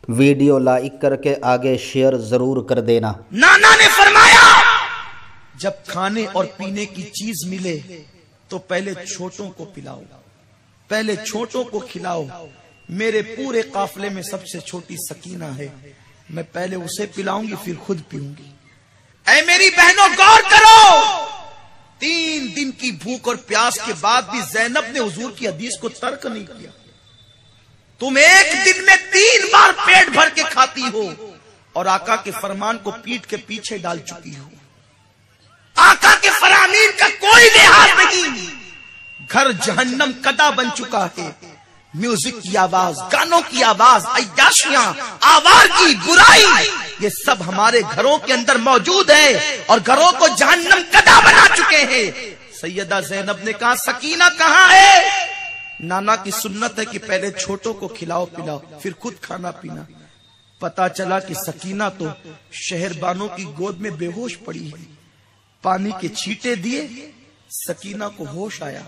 Video like کر کے آگے شیئر ضرور کر دینا۔ نانا نے فرمایا جب کھانے اور پینے کی چیز ملے تو پہلے چھوٹوں کو پلاؤ، پہلے چھوٹوں کو کھلاؤ۔ میرے پورے قافلے میں سب سے چھوٹی سکینہ ہے، میں پہلے اسے پلاؤں گی پھر خود پیوں گی۔ اے میری بہنوں غور کرو، 3 دن کی بھوک اور پیاس کے بعد بھی زینب نے حضور کی حدیث کو ترک نہیں کیا۔ تم ایک دن میں 3 بار پیٹ بھر کے کھاتی ہو اور آقا کے فرمان کو پیٹ کے پیچھے ڈال چکی ہو۔ آقا کے فرامین کا کوئی لحاظ نہیں، گھر جہنم کدا بن چکا ہے۔ میوزک کی آواز، گانوں کی آواز، عیاشیاں، آوارگی، برائی، یہ سب ہمارے گھروں کے اندر موجود ہے اور گھروں کو جہنم کدا بنا چکے ہیں۔ سیدہ زینب نے کہا سکینہ کہاں ہے؟ نانا کی سنت ہے کہ پہلے چھوٹوں کو کھلاؤ پلاؤ پھر خود کھانا پینا۔ پتا چلا کہ سکینہ تو شہر بانوں کی گود میں بے ہوش پڑی ہے۔ پانی کے چھینٹے دیے، سکینہ کو ہوش آیا۔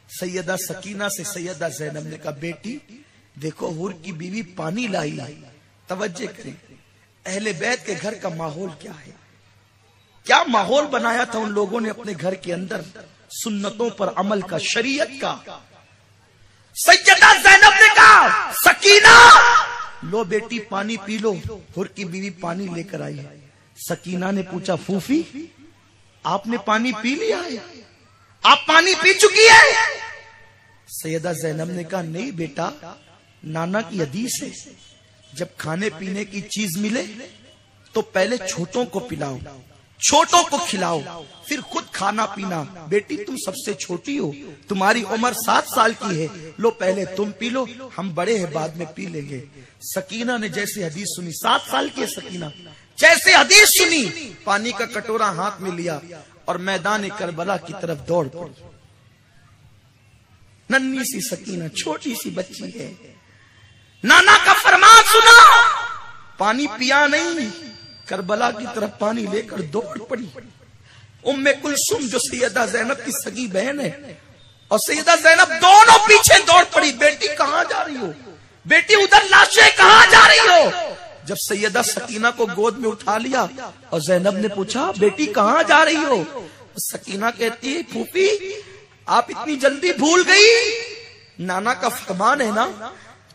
سیدہ سکینہ سے سیدہ زینب نے کہا بیٹی دیکھو حور کی بیوی پانی لائی ہے، توجہ کریں۔ اہل بیت کے گھر کا ماحول کیا ہے، کیا ماحول بنایا تھا ان لوگوں نے اپنے گھر کے اندر، سنتوں پر عمل کا، شریعت کا۔ سیدہ زینب نے کہا سکینہ لو بیٹی پانی پی لو۔ حور کی بیوی پانی لے کر آئی ہے۔ سکینہ نے پوچھا پھوفی آپ نے پانی پی لیا ہے، آپ پانی پی چکی ہے؟ سیدہ زینب نے کہا نہیں بیٹا، نانا کی حدیث ہے جب کھانے پینے کی چیز ملے تو پہلے چھوٹوں کو پلاؤ، چھوٹوں کو کھلاؤ پھر خود کھانا پینا۔ بیٹی تم سب سے چھوٹی ہو، تمہاری عمر 7 سال کی ہے، لو پہلے تم پی لو، ہم بڑے ہیں بعد میں پی لیں گے۔ سکینہ نے جیسے حدیث سنی، 7 سال کی ہے سکینہ، جیسے حدیث سنی پانی کا کٹورا ہاتھ میں لیا اور میدان کربلا کی طرف دوڑ پڑی۔ ننھی سی سکینہ چھوٹی سی بچی ہے، نانا کا فرمان سنا، پانی پیا نہیں، کربلا کی طرف پانی لے کر دوڑ پڑی۔ ام کلثوم جو سیدہ زینب کی سگی بہن ہے اور سیدہ زینب دونوں پیچھے دوڑ پڑی۔ بیٹی کہاں جا رہی ہو؟ بیٹی ادھر لاشیں کہاں جا رہی ہو؟ جب سیدہ سکینہ کو گود میں اٹھا لیا اور زینب نے پوچھا بیٹی کہاں جا رہی ہو؟ سکینہ کہتی ہے پھوپھی آپ اتنی جلدی بھول گئی، نانا کا فرمان ہے نا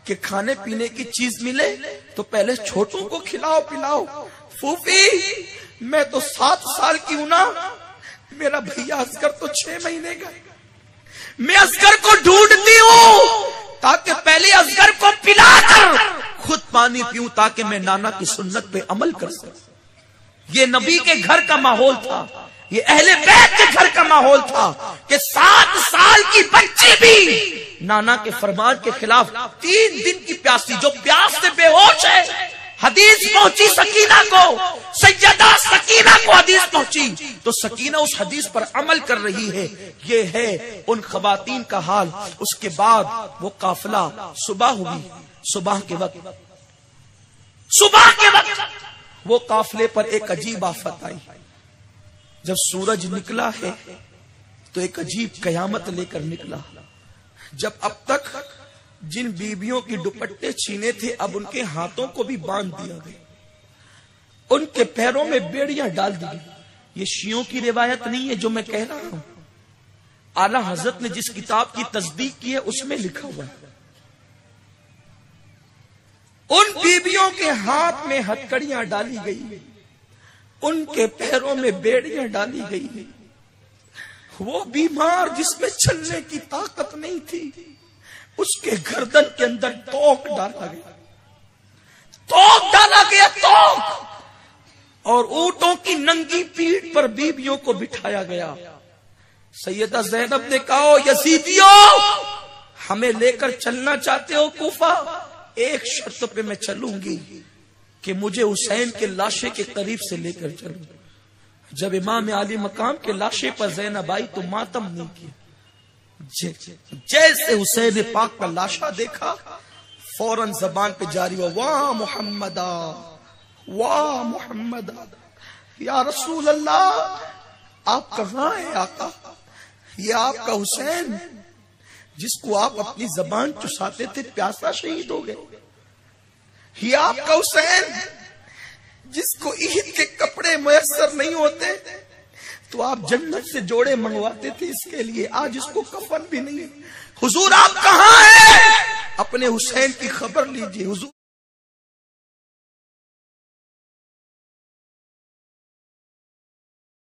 کہ کھانے پینے کی چیز ملے تو پہلے چھوٹوں کو کھلاؤ پلاؤ۔ پھوپھی میں تو 7 سال کی ہوں نا، میرا بھیا اصغر تو 6 مہینے کا، میں اصغر کو ڈھونڈتی ہوں تاکہ پہلے اصغر کو پلا کر خود پانی پیوں تاکہ میں نانا کی سنت پہ عمل کر سکوں۔ یہ نبی کے گھر کا ماحول تھا، یہ اہل بیت کے گھر کا ماحول تھا کہ 7 سال کی بچی بھی نانا کے فرمان کے خلاف 3 دن کی پیاسی، جو پیاس سے بے ہوش ہے، حدیث پہنچی سکینہ کو، سیدہ سکینہ کو حدیث پہنچی تو سکینہ اس حدیث پر عمل کر رہی ہے۔ یہ ہے ان خواتین کا حال۔ اس کے بعد وہ قافلہ صبح ہوئی، صبح کے وقت وہ قافلے پر ایک عجیب آفت آئی۔ جب سورج نکلا ہے تو ایک عجیب قیامت لے کر نکلا۔ جب اب تک جن بیویوں کی دوپٹے چھینے تھے اب ان کے ہاتھوں کو بھی باندھ دیا گیا، ان کے پیروں میں بیڑیاں ڈال دی گئی۔ یہ شیعوں کی روایت نہیں ہے جو میں کہہ رہا ہوں، اعلیٰ حضرت نے جس کتاب کی تصدیق کی ہے اس میں لکھا ہوا ہے۔ ان بیویوں کے ہاتھ میں ہتکڑیاں ڈالی گئی، ان کے پیروں میں بیڑیاں ڈالی گئی۔ وہ بیمار جس میں چلنے کی طاقت نہیں تھی اس کے گردن کے اندر توق ڈالا گیا، اور اونٹوں کی ننگی پیٹھ پر بیویوں کو بٹھایا گیا۔ سیدہ زینب نے کہا یزیدیوں ہمیں لے کر چلنا چاہتے ہو کوفہ؟ ایک شرط پہ میں چلوں گی کہ مجھے حسین کے لاشے کے قریب سے لے کر چلوں۔ جب امام علی مقام کے لاشے پر زینب آئی تو ماتم نہیں کیا، جیسے حسین پاک کا لاشا دیکھا فوراً زبان پہ جاری ہوا واہ محمدہ واہ محمدہ، یا رسول اللہ آپ کہاں ہیں آقا؟ یہ آپ کا حسین جس کو آپ اپنی زبان چساتے تھے پیاسا شہید ہو گئے۔ یہ آپ کا حسین جس کو عید کے کپڑے میسر نہیں ہوتے تو آپ جنت سے جوڑے منگواتے تھے اس کے لیے، آج اس کو کفن بھی نہیں ہے۔ حضور آپ کہاں ہیں؟ اپنے حسین کی خبر لیجئے۔ حضور